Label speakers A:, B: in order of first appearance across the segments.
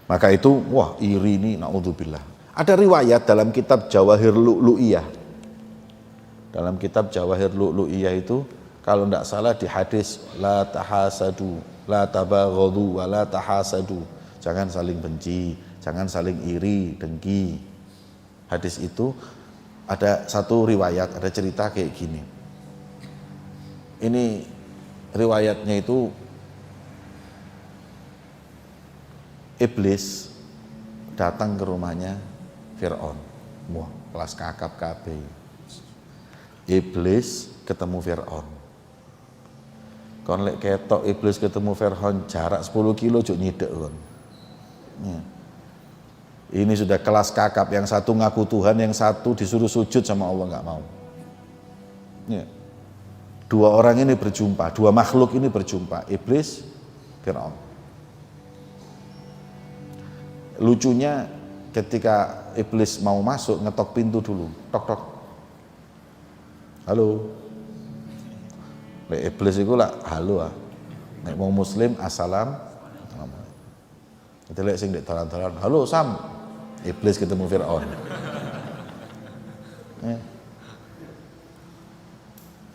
A: Maka itu, wah iri ini, naudzubillah. Ada riwayat dalam kitab Jawahir Lu'lu'iyah. Dalam kitab Jawahir Lu'lu'iyah itu, kalau tidak salah di hadis, la tahasadu, la tabaghadu, wa la tahasadu. Jangan saling benci, jangan saling iri, dengki. Hadis itu ada satu riwayat, ada cerita kayak gini. Ini riwayatnya itu Iblis datang ke rumahnya Fir'aun. Wah, kelas kakap KB. Iblis ketemu Fir'aun. Kon lek ketok Iblis ketemu Fir'aun jarak 10 kilo juk nyidek kon. Ya. Ini sudah kelas kakap, yang satu ngaku Tuhan, yang satu disuruh sujud sama Allah nggak mau. Ya. Dua orang ini berjumpa, dua makhluk ini berjumpa, Iblis, Fir'aun. Lucunya ketika Iblis mau masuk, ngetok pintu dulu, tok tok. Halo. Lek Iblis itu lah halo ah. Nek mau muslim assalam. Itu lek sing dek talan-talan, halo Sam. Iblis ketemu Fir'aun.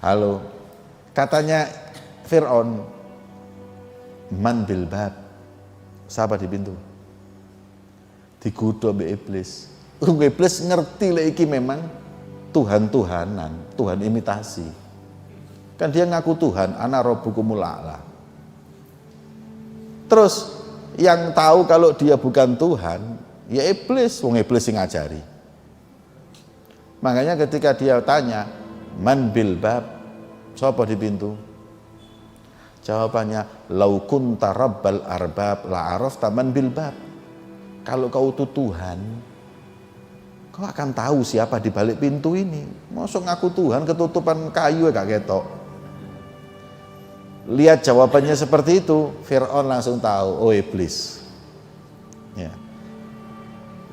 A: Halo. Katanya Fir'aun, man bil bab. Siapa di pintu? Digoda mbek Iblis. Iblis ngerti lek iki memang Tuhan-tuhanan, Tuhan imitasi. Kan dia ngaku Tuhan, ana rabbukumul a'la. Terus yang tahu kalau dia bukan Tuhan, ya Iblis, wong Iblis sing ngajari. Makanya ketika dia tanya, man bil bab, siapa di pintu? Jawabannya, lau kunta rabbal arbab la arafta man bil bab. Kalau kau itu Tuhan, kau akan tahu siapa di balik pintu ini. Mosok ngaku Tuhan ketutupan kayu gak ketok. Lihat jawabannya seperti itu, Fir'aun langsung tahu, oh Iblis. Ya.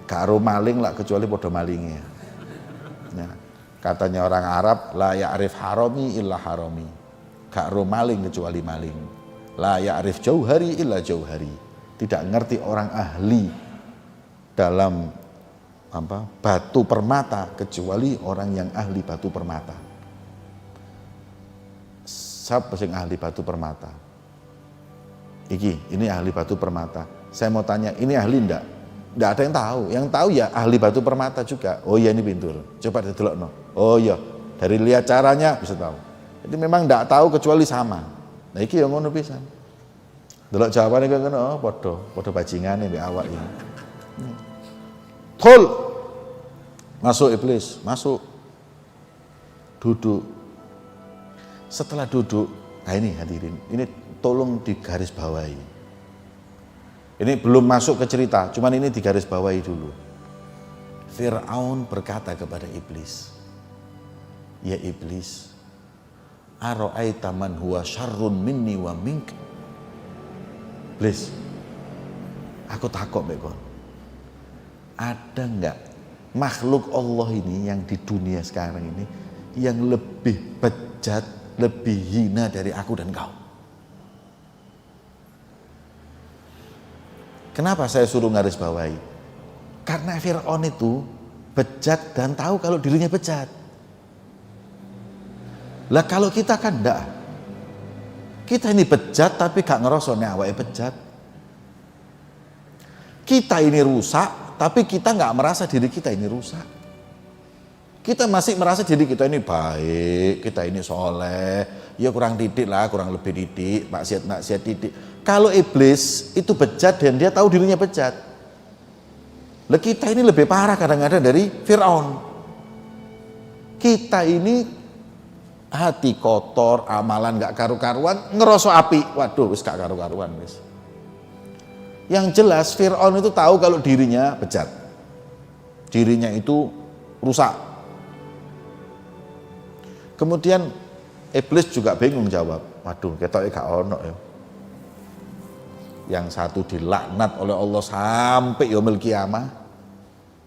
A: Karo maling lah kecuali podo malingnya. Ya. Katanya orang Arab, la ya'rif harami illa harami. Karo maling kecuali maling. La ya'rif jauhari illa jauhari. Tidak ngerti orang ahli dalam batu permata kecuali orang yang ahli batu permata. Siapa yang ahli batu permata? Ini ahli batu permata. Saya mau tanya, ini ahli enggak? Enggak ada yang tahu. Yang tahu ya ahli batu permata juga. Oh iya ini pintur. Coba didelokno. Oh iya, dari lihat caranya bisa tahu. Jadi memang enggak tahu kecuali sama. Nah iki yang ngono pisan. Delok jawabane kok ngono, oh padha bajingane mbek awak iki. Tol. Masuk Iblis, masuk. Duduk. Setelah duduk, nah ini hadirin, ini tolong digaris bawahi. Ini belum masuk ke cerita, cuman ini digaris bawahi dulu. Fir'aun berkata kepada Iblis, ya Iblis, ara'aita man huwa syarrun minni wa mink. Iblis, aku takut mbek kon. Ada enggak makhluk Allah ini yang di dunia sekarang ini yang lebih bejat, lebih hina dari aku dan kau? Kenapa saya suruh garis bawahi? Karena Fir'aun itu bejat dan tahu kalau dirinya bejat. Lah kalau kita kan enggak. Kita ini bejat tapi gak ngerasa nek awake bejat. Kita ini rusak tapi kita gak merasa diri kita ini rusak. Kita masih merasa diri kita ini baik, kita ini soleh, ya kurang didik lah, kurang lebih didik, maksiat didik. Kalau Iblis itu bejat dan dia tahu dirinya bejat. Lah kita ini lebih parah kadang-kadang dari Fir'aun. Kita ini hati kotor, amalan gak karu-karuan, ngerosok api, waduh wis gak karu-karuan wis. Yang jelas Fir'aun itu tahu kalau dirinya bejat, dirinya itu rusak. Kemudian Iblis juga bingung jawab, waduh ketoknya gak ono ya. Yang satu dilaknat oleh Allah sampai yaumil kiamah,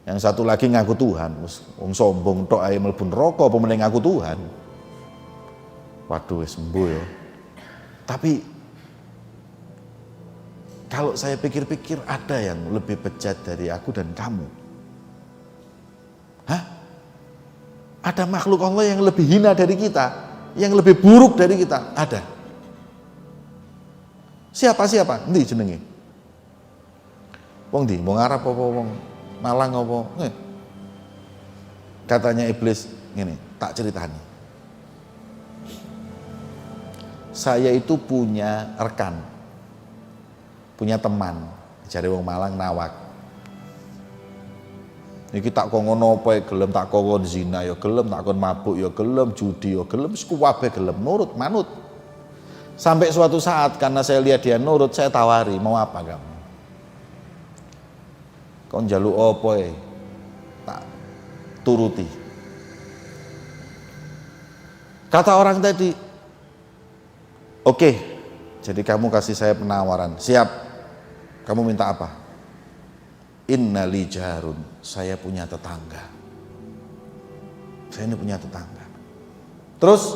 A: yang satu lagi ngaku Tuhan, wong sombong tok ae mlebu neraka apa meneh ngaku Tuhan. Waduh wis sembuh ya. Tapi Kalau saya pikir-pikir ada yang lebih bejat dari aku dan kamu. Hah? Ada makhluk Allah yang lebih hina dari kita, yang lebih buruk dari kita? Ada. Siapa? Endi jenenge? Wong ndi? Wong Arab apa wong Malang apa? Katanya iblis ngene, tak ceritani. Saya itu punya rekan, punya teman, jare wong Malang nawak. Iki tak kon ngono apa gelem, tak kon zina ya gelem, tak kon mabuk ya gelem, judi ya gelem, kabeh gelem, nurut, manut. Sampai suatu saat karena saya lihat dia nurut, saya tawari, mau apa kamu? Kon njaluk apa tak turuti. Kata orang tadi, oke, jadi kamu kasih saya penawaran, siap. Kamu minta apa? Innali jarun, saya punya tetangga. Saya ini punya tetangga. Terus,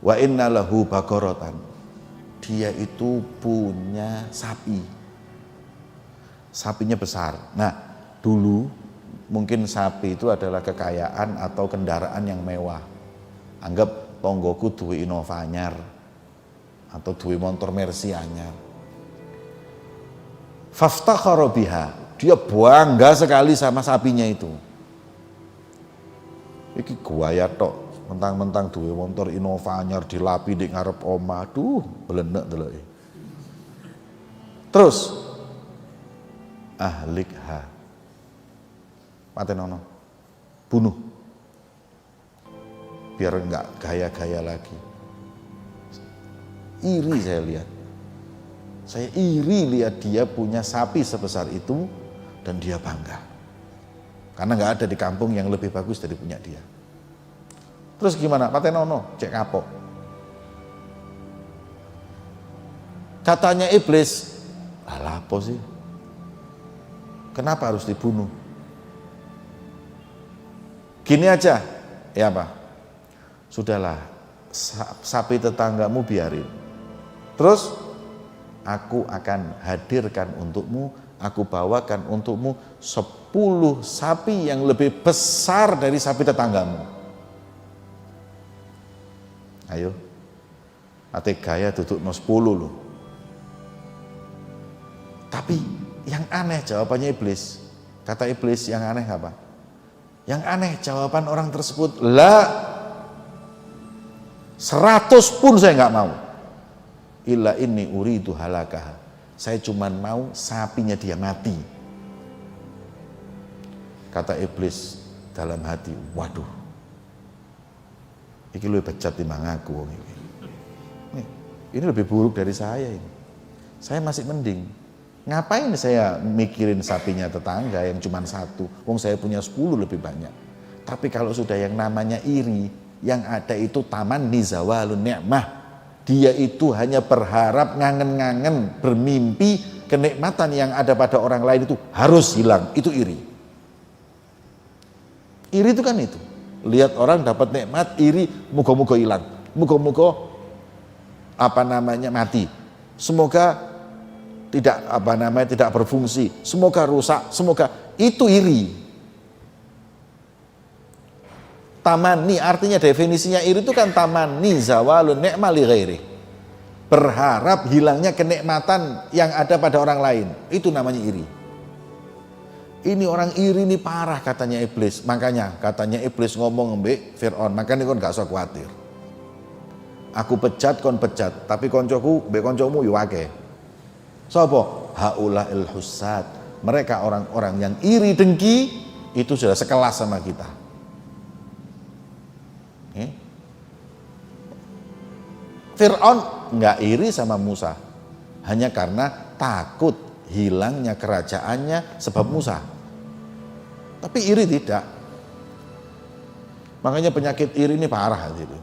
A: wa innalahu bakorotan, dia itu punya sapi. Sapinya besar. Nah, dulu mungkin sapi itu adalah kekayaan atau kendaraan yang mewah. Anggap tonggoku duwe Innova anyar atau duwe motor Mercy anyar. Faftakhara biha, dia bangga sekali sama sapinya itu. Iki guaya tok, mentang-mentang duwe motor Innova anyar dilapi di ngarep omah, aduh, belenek deloke. Terus ahlikha, patenono, bunuh, biar enggak gaya-gaya lagi. Iri saya lihat. Saya iri lihat dia punya sapi sebesar itu dan dia bangga. Karena nggak ada di kampung yang lebih bagus dari punya dia. Terus gimana? Patenono, cek kapok. Katanya iblis, alah apa sih? Kenapa harus dibunuh? Gini aja, ya apa? Sudahlah, sapi tetanggamu biarin. Terus aku akan hadirkan untukmu, aku bawakan untukmu 10 sapi yang lebih besar dari sapi tetanggamu. Ayo, ate gaya duduk no 10 loh. Tapi yang aneh jawabannya iblis. Kata iblis, yang aneh apa? Yang aneh jawaban orang tersebut, lah 100 pun saya nggak mau. Illa inni uridu halakaha. Saya cuman mau sapinya dia mati. Kata iblis dalam hati, waduh, iki lebih bejat timbang aku wong iki. Ini lebih buruk dari saya ini. Saya masih mending. Ngapain saya mikirin sapinya tetangga yang cuma 1, wong saya punya 10 lebih banyak. Tapi kalau sudah yang namanya iri, yang ada itu taman nizawalun ni'mah. Dia itu hanya berharap, ngangen-ngangen, bermimpi kenikmatan yang ada pada orang lain itu harus hilang. Itu iri. Iri itu kan itu. Lihat orang dapat nikmat, iri, moga-moga hilang. Moga-moga mati. Semoga tidak berfungsi. Semoga rusak. Semoga itu iri. Tamani artinya definisinya iri itu kan tamani zawalun ni'ma li ghairi. Berharap hilangnya kenikmatan yang ada pada orang lain. Itu namanya iri. Ini orang iri ini parah katanya iblis. Makanya katanya iblis ngomong mbek Fir'aun, makanya kon gak usah khawatir. Aku pecat kon pecat, tapi koncoku mbek koncomu yo akeh. Sapa? Haula'il hussad. Mereka orang-orang yang iri dengki itu sudah sekelas sama kita. Fir'aun nggak iri sama Musa hanya karena takut hilangnya kerajaannya sebab Musa, tapi iri tidak. Makanya penyakit iri ini parah gitu.